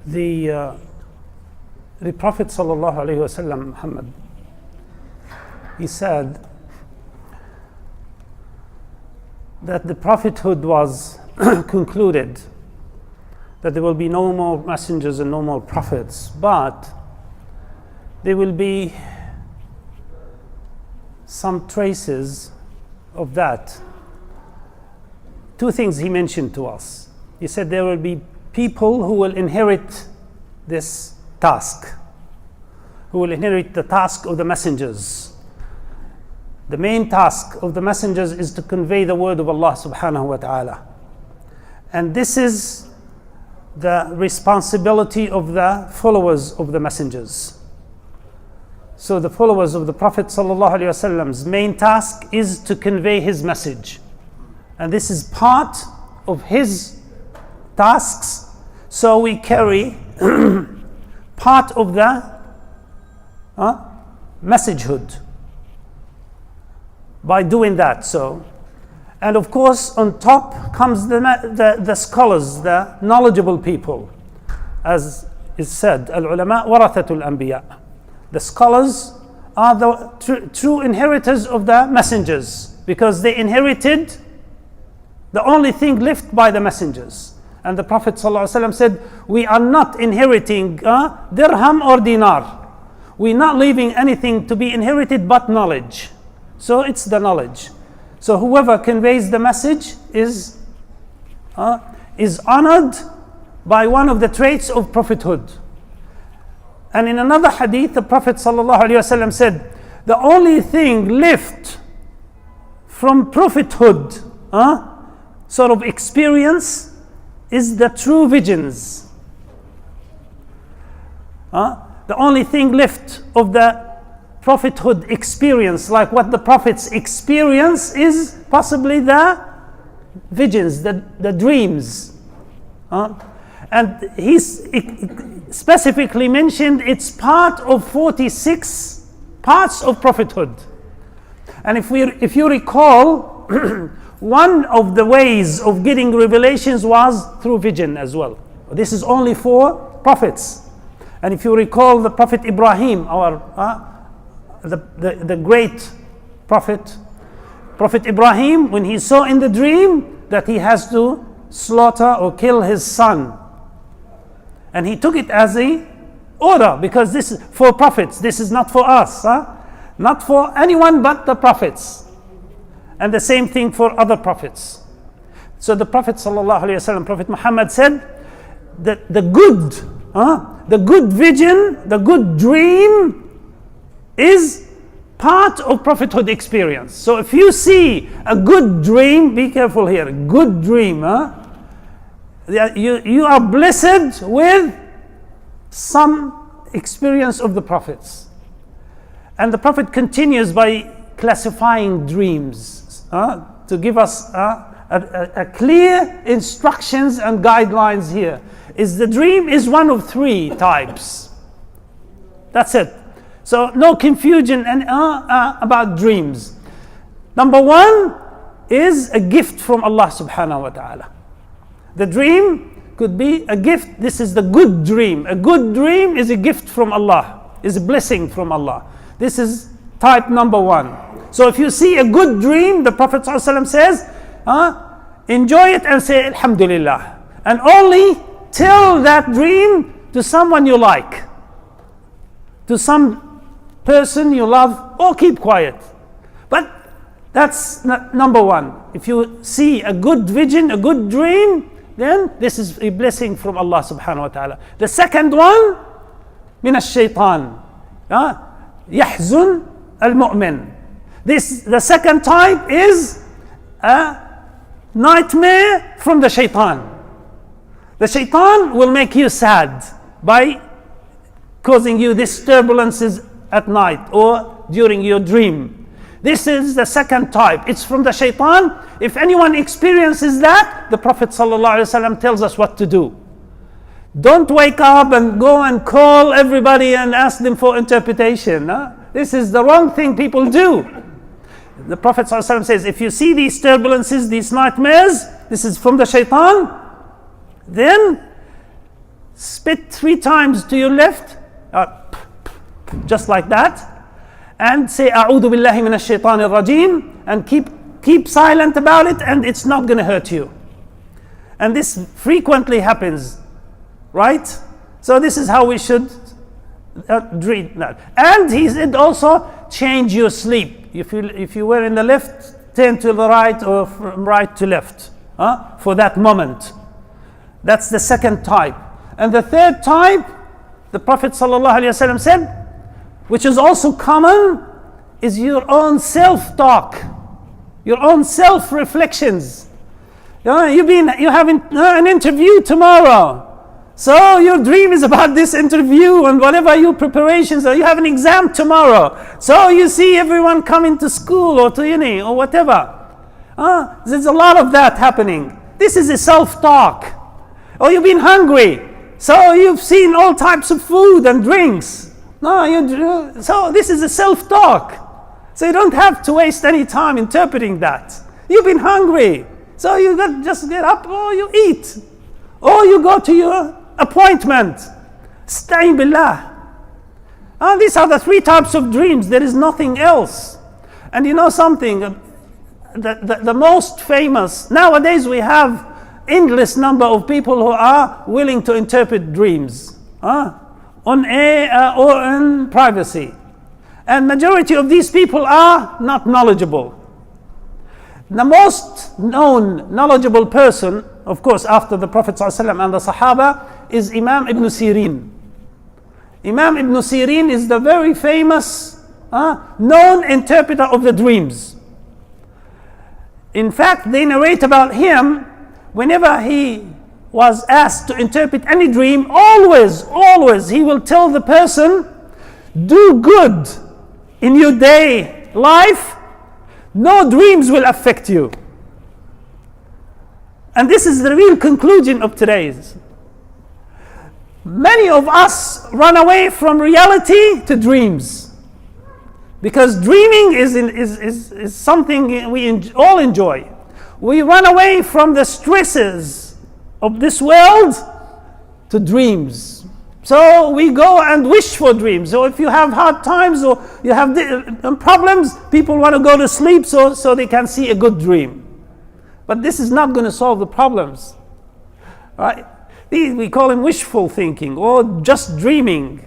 The Prophet sallallahu alaihi wasallam, Muhammad, he said that the prophethood was concluded, that there will be no more messengers and no more prophets, but there will be some traces of that. Two things he mentioned to us. He said there will be people who will inherit this task, who will inherit the task of the messengers. The main task of the messengers is to convey the word of Allah subhanahu wa ta'ala. And this is the responsibility of the followers of the messengers. So the followers of the Prophet sallallahu alaihi wasallam's main task is to convey his message. And this is part of his tasks. So we carry part of the messagehood by doing that. So, and of course on top comes the scholars, the knowledgeable people, as is said, al-ulama warathatul anbiya. The scholars are the true inheritors of the messengers, because they inherited the only thing left by the messengers. And the Prophet ﷺ said, we are not inheriting dirham or dinar. We're not leaving anything to be inherited but knowledge. So it's the knowledge. So whoever conveys the message is honored by one of the traits of prophethood. And in another hadith, the Prophet ﷺ said, the only thing left from prophethood, sort of experience, is the true visions. The only thing left of the prophethood experience, like what the prophets experience, is possibly the visions, the dreams. And he specifically mentioned it's part of 46 parts of prophethood. And if you recall, one of the ways of getting revelations was through vision as well. This is only for prophets. And if you recall the Prophet Ibrahim, the great prophet Ibrahim, when he saw in the dream that he has to slaughter or kill his son, and he took it as a order, because this is for prophets, this is not for us, not for anyone but the prophets. And the same thing for other prophets. So the Prophet ﷺ, Prophet Muhammad, said that the good vision, the good dream is part of prophethood experience. So if you see a good dream, be careful here, good dream, you are blessed with some experience of the prophets. And the Prophet continues by classifying dreams, to give us a clear instructions and guidelines here. The dream is one of three types. That's it. So no confusion about dreams. Number one is a gift from Allah subhanahu wa ta'ala. The dream could be a gift. This is the good dream. A good dream is a gift from Allah, is a blessing from Allah. This is type number one. So if you see a good dream, the Prophet ﷺ says, enjoy it and say Alhamdulillah. And only tell that dream to someone you like, to some person you love, or keep quiet. But that's number one. If you see a good vision, a good dream, then this is a blessing from Allah subhanahu wa ta'ala. The second one, min ash-shaytan, yahzun al-mu'min. The second type is a nightmare from the shaitan. The shaitan will make you sad by causing you these turbulences at night or during your dream. This is the second type. It's from the shaitan. If anyone experiences that, the Prophet ﷺ tells us what to do. Don't wake up and go and call everybody and ask them for interpretation. This is the wrong thing people do. The Prophet ﷺ says, if you see these turbulences, these nightmares, this is from the shaitan, then spit 3 times to your left, just like that, and say A'udhu billahi minash shaitanir rajim, and keep silent about it, and it's not going to hurt you. And this frequently happens, right? So this is how we should treat that. And he said also, change your sleep. If you were in the left, turn to the right, or from right to left for that moment. That's the second type. And the third type, the Prophet ﷺ said, which is also common, is your own self-talk, your own self-reflections. You have an interview tomorrow. So your dream is about this interview and whatever your preparations are. You have an exam tomorrow. So you see everyone coming to school or to uni or whatever. There's a lot of that happening. This is a self-talk. Or you've been hungry. So you've seen all types of food and drinks. So this is a self-talk. So you don't have to waste any time interpreting that. You've been hungry. So you just get up or you eat. Or you go to your appointment. Sta'in billah. These are the 3 types of dreams. There is nothing else. And you know something? The most famous, nowadays we have endless number of people who are willing to interpret dreams on air or in privacy. And majority of these people are not knowledgeable. The most known knowledgeable person, of course, after the Prophet ﷺ and the Sahaba, is Imam Ibn Sirin. Imam Ibn Sirin is the very famous, known interpreter of the dreams. In fact, they narrate about him, whenever he was asked to interpret any dream, always he will tell the person, do good in your day life, no dreams will affect you. And this is the real conclusion of today's. Many of us run away from reality to dreams, because dreaming is something we all enjoy. We run away from the stresses of this world to dreams. So we go and wish for dreams. So if you have hard times or you have problems, people want to go to sleep so they can see a good dream. But this is not going to solve the problems. Right? We call them wishful thinking or just dreaming.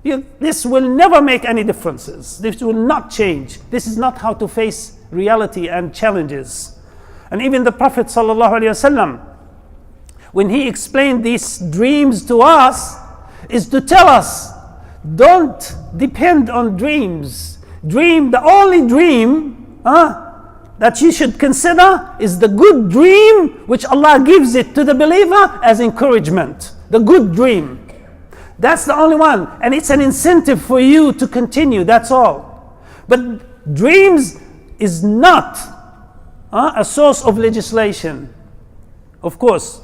This will never make any differences. This will not change. This is not how to face reality and challenges. And even the Prophet ﷺ, when he explained these dreams to us, is to tell us, don't depend on dreams. The only dream that you should consider is the good dream, which Allah gives it to the believer as encouragement. The good dream. That's the only one. And it's an incentive for you to continue, that's all. But dreams is not a source of legislation, of course,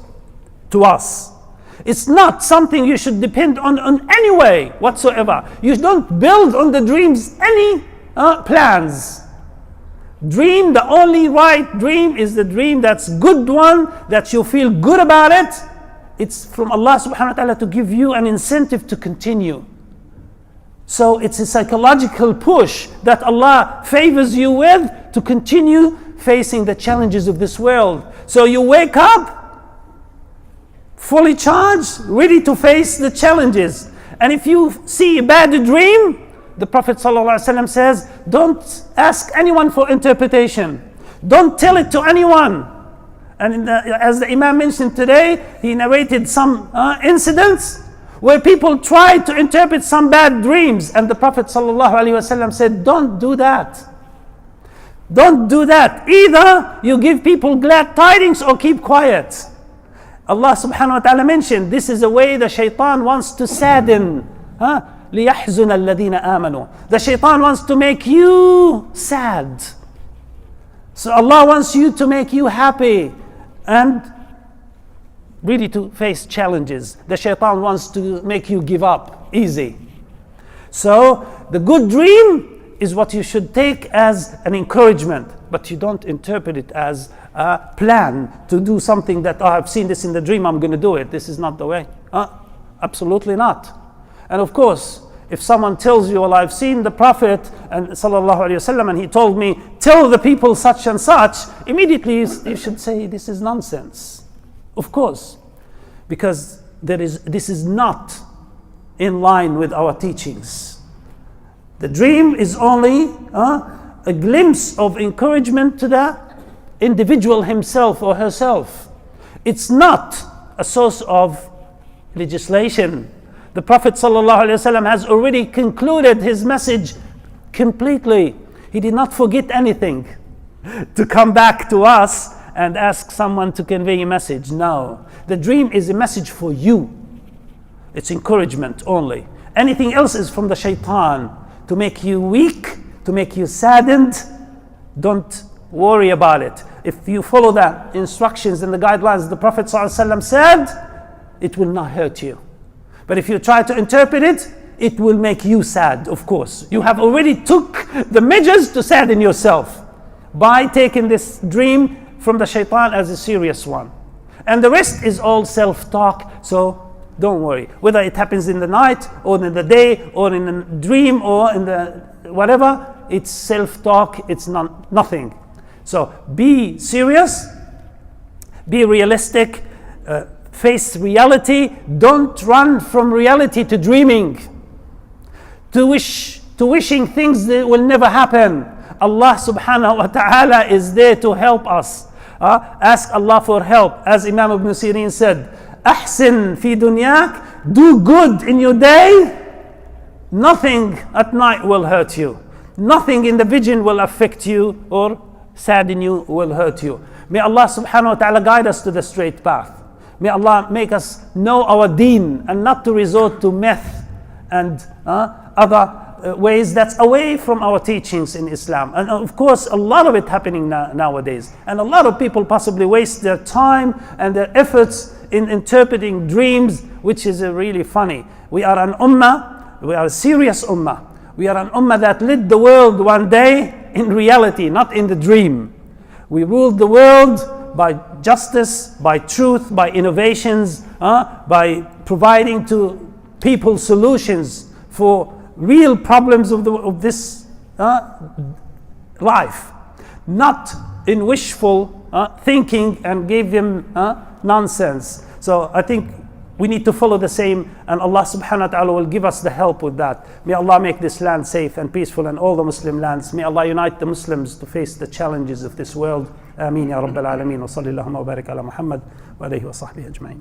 to us. It's not something you should depend on any way whatsoever. You don't build on the dreams any plans. The only right dream is the dream that's good one, that you feel good about it. It's from Allah subhanahu wa ta'ala to give you an incentive to continue. So it's a psychological push that Allah favors you with to continue facing the challenges of this world. So you wake up fully charged, ready to face the challenges. And if you see a bad dream, the Prophet ﷺ says, don't ask anyone for interpretation. Don't tell it to anyone. And as the Imam mentioned today, he narrated some incidents where people tried to interpret some bad dreams, and the Prophet ﷺ said, don't do that. Don't do that. Either you give people glad tidings or keep quiet. Allah subhanahu wa ta'ala mentioned this is a way the shaitan wants to sadden. لِيَحْزُنَ الَّذِينَ آمَنُوا. The shaitan wants to make you sad. So Allah wants you to make you happy and ready to face challenges. The shaitan wants to make you give up easy. So the good dream is what you should take as an encouragement, but you don't interpret it as a plan to do something that, I've seen this in the dream, I'm going to do it. This is not the way. Absolutely not. And of course, if someone tells you, well, I've seen the Prophet and sallallahu alaihi wasallam, and he told me, tell the people such and such, immediately you should say, this is nonsense. Of course, because this is not in line with our teachings. The dream is only a glimpse of encouragement to the individual himself or herself. It's not a source of legislation. The Prophet ﷺ has already concluded his message completely. He did not forget anything to come back to us and ask someone to convey a message. No, the dream is a message for you. It's encouragement only. Anything else is from the shaitan to make you weak, to make you saddened. Don't worry about it. If you follow the instructions and the guidelines the Prophet ﷺ said, it will not hurt you. But if you try to interpret it, it will make you sad, of course. You have already took the measures to sadden yourself by taking this dream from the shaitan as a serious one. And the rest is all self-talk, so don't worry. Whether it happens in the night or in the day or in a dream or in the whatever, it's self-talk, it's nothing. So be serious, be realistic, face reality. Don't run from reality to dreaming, to wishing things that will never happen. Allah subhanahu wa ta'ala is there to help us. Ask Allah for help. As Imam Ibn Sirin said, Ahsin fi dunyak, do good in your day, nothing at night will hurt you. Nothing in the vision will affect you or sadden you, will hurt you. May Allah subhanahu wa ta'ala guide us to the straight path. May Allah make us know our deen and not to resort to meth and other ways that's away from our teachings in Islam. And of course, a lot of it happening nowadays. And a lot of people possibly waste their time and their efforts in interpreting dreams, which is really funny. We are an ummah, we are a serious ummah. We are an ummah that led the world one day in reality, not in the dream. We ruled the world by justice, by truth, by innovations, by providing to people solutions for real problems of this life, not in wishful thinking and gave them nonsense. So I think we need to follow the same, and Allah subhanahu wa ta'ala will give us the help with that. May Allah make this land safe and peaceful and all the Muslim lands. May Allah unite the Muslims to face the challenges of this world. Ameen ya Rabbil Alameen. Wa sallallahu wa barik ala Muhammad wa alayhi wa sahbihi ajma'in.